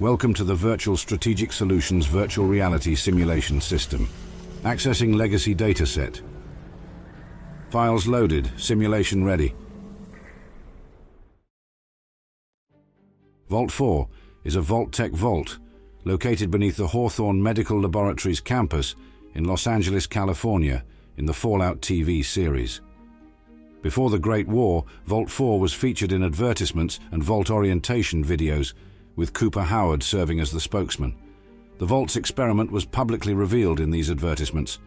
Welcome to the Virtual Strategic Solutions Virtual Reality Simulation System. Accessing Legacy Dataset. Files loaded. Simulation ready. Vault-4 is a Vault-Tec vault located beneath the Hawthorne Medical Laboratories campus in Los Angeles, California, in the Fallout TV series. Before the Great War, Vault-4 was featured in advertisements and vault orientation videos, with Cooper Howard serving as the spokesman. The vault's experiment was publicly revealed in these advertisements.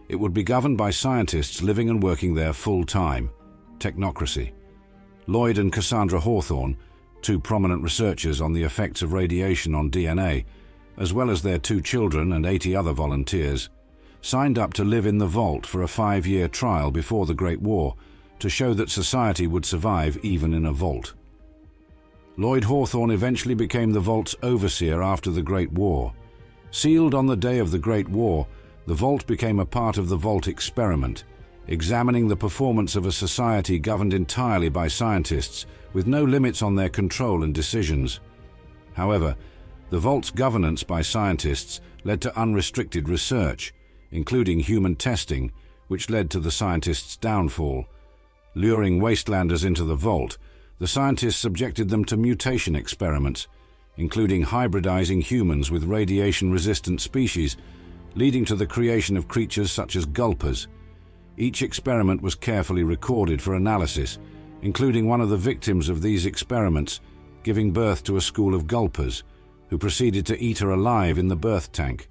It would be governed by scientists living and working there full-time. Technocracy. Lloyd and Cassandra Hawthorne, two prominent researchers on the effects of radiation on DNA, as well as their 2 children and 80 other volunteers, signed up to live in the vault for a 5-year trial before the Great War to show that society would survive even in a vault. Lloyd Hawthorne eventually became the vault's overseer after the Great War. Sealed on the day of the Great War, the vault became a part of the vault experiment, examining the performance of a society governed entirely by scientists with no limits on their control and decisions. However, the vault's governance by scientists led to unrestricted research, including human testing, which led to the scientists' downfall. Luring wastelanders into the vault, the scientists subjected them to mutation experiments, including hybridizing humans with radiation-resistant species, leading to the creation of creatures such as gulpers. Each experiment was carefully recorded for analysis, including one of the victims of these experiments giving birth to a school of gulpers, who proceeded to eat her alive in the birth tank.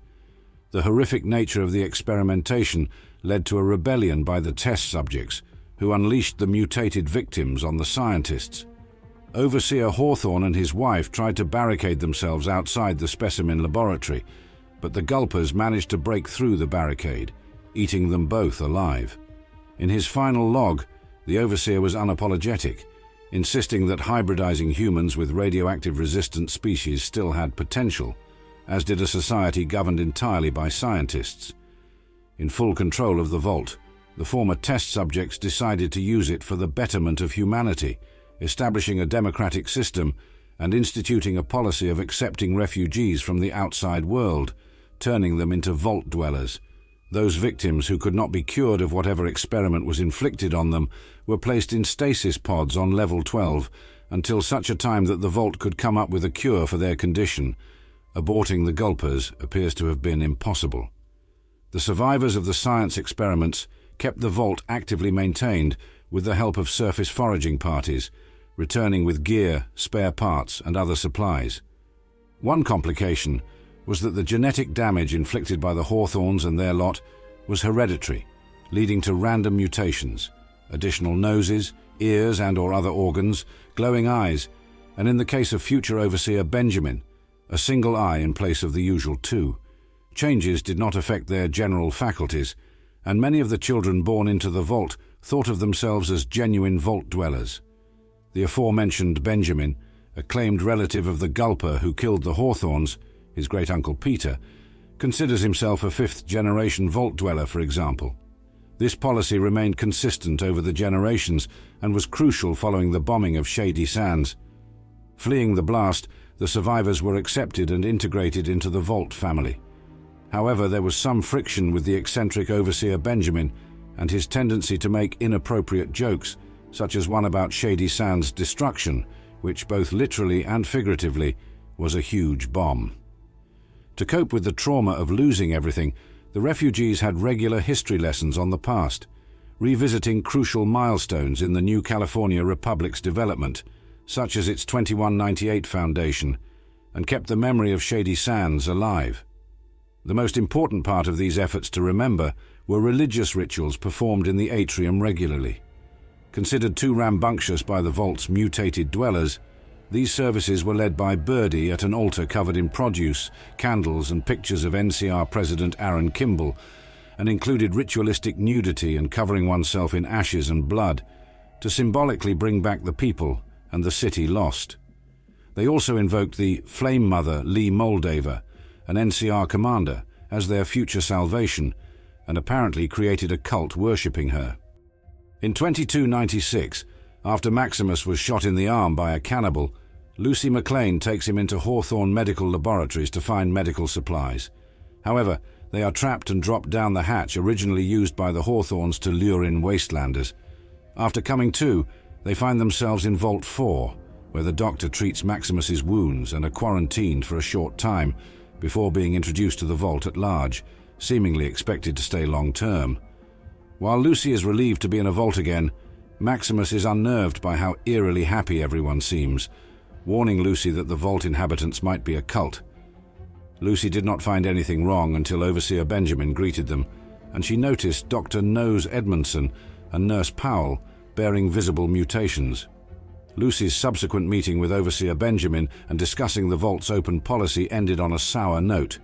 The horrific nature of the experimentation led to a rebellion by the test subjects, who unleashed the mutated victims on the scientists. Overseer Hawthorne and his wife tried to barricade themselves outside the specimen laboratory, but the gulpers managed to break through the barricade, eating them both alive. In his final log, the overseer was unapologetic, insisting that hybridizing humans with radioactive resistant species still had potential, as did a society governed entirely by scientists. In full control of the vault, the former test subjects decided to use it for the betterment of humanity, establishing a democratic system and instituting a policy of accepting refugees from the outside world, turning them into vault dwellers. Those victims who could not be cured of whatever experiment was inflicted on them were placed in stasis pods on level 12 until such a time that the vault could come up with a cure for their condition. Aborting the gulpers appears to have been impossible. The survivors of the science experiments kept the vault actively maintained with the help of surface foraging parties, returning with gear, spare parts, and other supplies. One complication was that the genetic damage inflicted by the Hawthornes and their lot was hereditary, leading to random mutations, additional noses, ears and/or other organs, glowing eyes, and in the case of future overseer Benjamin, a single eye in place of the usual 2. Changes did not affect their general faculties, and many of the children born into the vault thought of themselves as genuine vault dwellers. The aforementioned Benjamin, a claimed relative of the gulper who killed the Hawthornes, his great-uncle Peter, considers himself a 5th-generation vault dweller, for example. This policy remained consistent over the generations and was crucial following the bombing of Shady Sands. Fleeing the blast, the survivors were accepted and integrated into the vault family. However, there was some friction with the eccentric overseer Benjamin and his tendency to make inappropriate jokes, such as one about Shady Sands' destruction, which both literally and figuratively was a huge bomb. To cope with the trauma of losing everything, the refugees had regular history lessons on the past, revisiting crucial milestones in the new California Republic's development, such as its 2198 foundation, and kept the memory of Shady Sands alive. The most important part of these efforts to remember were religious rituals performed in the atrium regularly. Considered too rambunctious by the vault's mutated dwellers, these services were led by Birdie at an altar covered in produce, candles, and pictures of NCR President Aaron Kimball, and included ritualistic nudity and covering oneself in ashes and blood to symbolically bring back the people and the city lost. They also invoked the Flame Mother Lee Moldaver, an NCR commander, as their future salvation, and apparently created a cult worshipping her. In 2296, after Maximus was shot in the arm by a cannibal, Lucy McLean takes him into Hawthorne Medical Laboratories to find medical supplies. However, they are trapped and drop down the hatch originally used by the Hawthorns to lure in wastelanders. After coming to, they find themselves in Vault 4, where the doctor treats Maximus's wounds and are quarantined for a short time before being introduced to the vault at large, seemingly expected to stay long-term. While Lucy is relieved to be in a vault again, Maximus is unnerved by how eerily happy everyone seems, warning Lucy that the vault inhabitants might be a cult. Lucy did not find anything wrong until Overseer Benjamin greeted them, and she noticed Dr. Nose Edmondson and Nurse Powell bearing visible mutations. Lucy's subsequent meeting with Overseer Benjamin and discussing the vault's open policy ended on a sour note.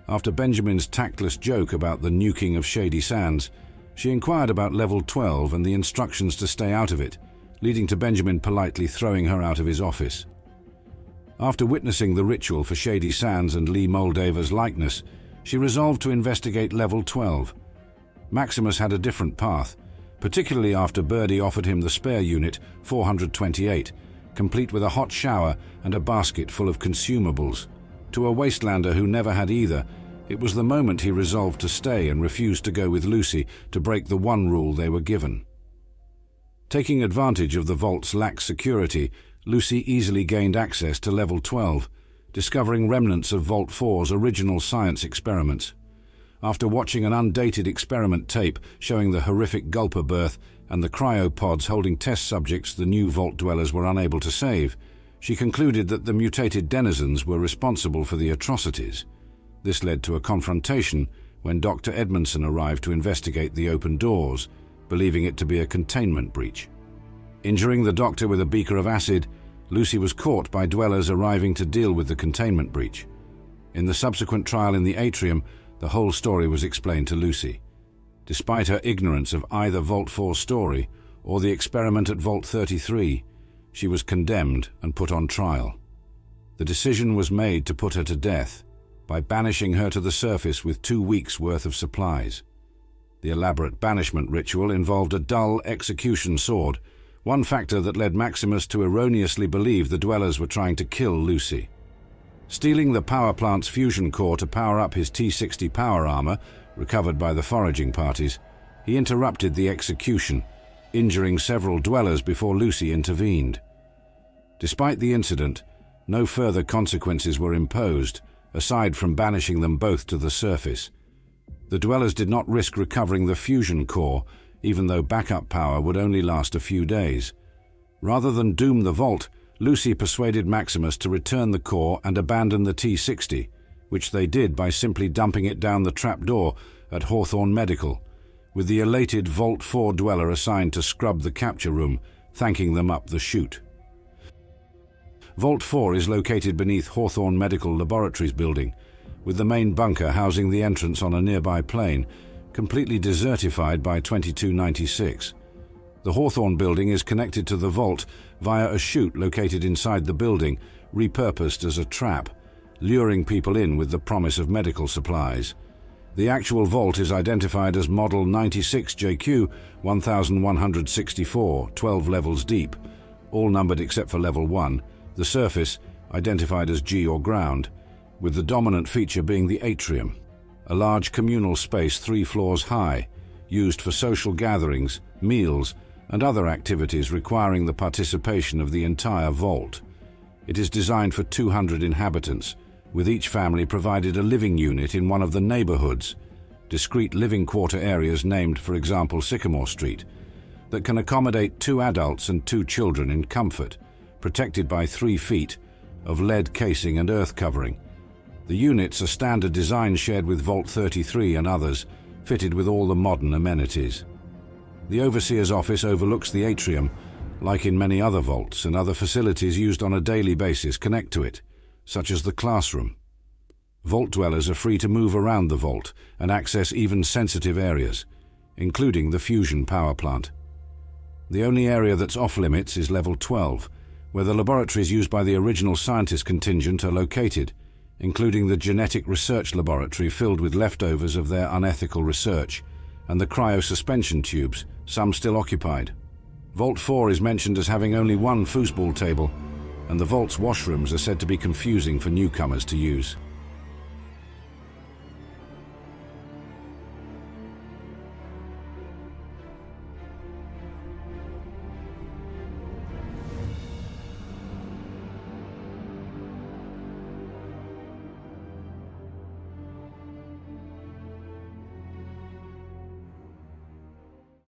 After Benjamin's tactless joke about the nuking of Shady Sands, she inquired about Level 12 and the instructions to stay out of it, leading to Benjamin politely throwing her out of his office. After witnessing the ritual for Shady Sands and Lee Moldaver's likeness, she resolved to investigate Level 12. Maximus had a different path, particularly after Birdie offered him the spare unit 428, complete with a hot shower and a basket full of consumables. To a wastelander who never had either, it was the moment he resolved to stay and refused to go with Lucy to break the one rule they were given. Taking advantage of the vault's lax security, Lucy easily gained access to Level 12, discovering remnants of Vault 4's original science experiments. After watching an undated experiment tape showing the horrific Gulper birth and the cryopods holding test subjects the new vault dwellers were unable to save, she concluded that the mutated denizens were responsible for the atrocities. This led to a confrontation when Dr. Edmondson arrived to investigate the open doors, believing it to be a containment breach. Injuring the doctor with a beaker of acid, Lucy was caught by dwellers arriving to deal with the containment breach. In the subsequent trial in the atrium, the whole story was explained to Lucy. Despite her ignorance of either Vault 4's story or the experiment at Vault 33, she was condemned and put on trial. The decision was made to put her to death by banishing her to the surface with 2 weeks' worth of supplies. The elaborate banishment ritual involved a dull execution sword, one factor that led Maximus to erroneously believe the dwellers were trying to kill Lucy. Stealing the power plant's fusion core to power up his T-60 power armor, recovered by the foraging parties, he interrupted the execution, injuring several dwellers before Lucy intervened. Despite the incident, no further consequences were imposed, aside from banishing them both to the surface. The dwellers did not risk recovering the fusion core, even though backup power would only last a few days. Rather than doom the vault, Lucy persuaded Maximus to return the core and abandon the T-60, which they did by simply dumping it down the trapdoor at Hawthorne Medical, with the elated Vault 4 dweller assigned to scrub the capture room, thanking them up the chute. Vault 4 is located beneath Hawthorne Medical Laboratories building, with the main bunker housing the entrance on a nearby plane, completely desertified by 2296. The Hawthorne building is connected to the vault via a chute located inside the building, repurposed as a trap, luring people in with the promise of medical supplies. The actual vault is identified as Model 96JQ 1164, 12 levels deep, all numbered except for Level 1, the surface identified as G or ground, with the dominant feature being the atrium, a large communal space 3 floors high, used for social gatherings, meals, and other activities requiring the participation of the entire vault. It is designed for 200 inhabitants, with each family provided a living unit in one of the neighborhoods, discrete living quarter areas named, for example, Sycamore Street, that can accommodate 2 adults and 2 children in comfort, protected by 3 feet of lead casing and earth covering. The units are standard design shared with Vault 33 and others, fitted with all the modern amenities. The Overseer's office overlooks the atrium, like in many other vaults, and other facilities used on a daily basis connect to it, such as the classroom. Vault dwellers are free to move around the vault and access even sensitive areas, including the fusion power plant. The only area that's off-limits is Level 12, where the laboratories used by the original scientist contingent are located, including the genetic research laboratory filled with leftovers of their unethical research, and the cryo-suspension tubes, some still occupied. Vault 4 is mentioned as having only 1 foosball table, and the vault's washrooms are said to be confusing for newcomers to use.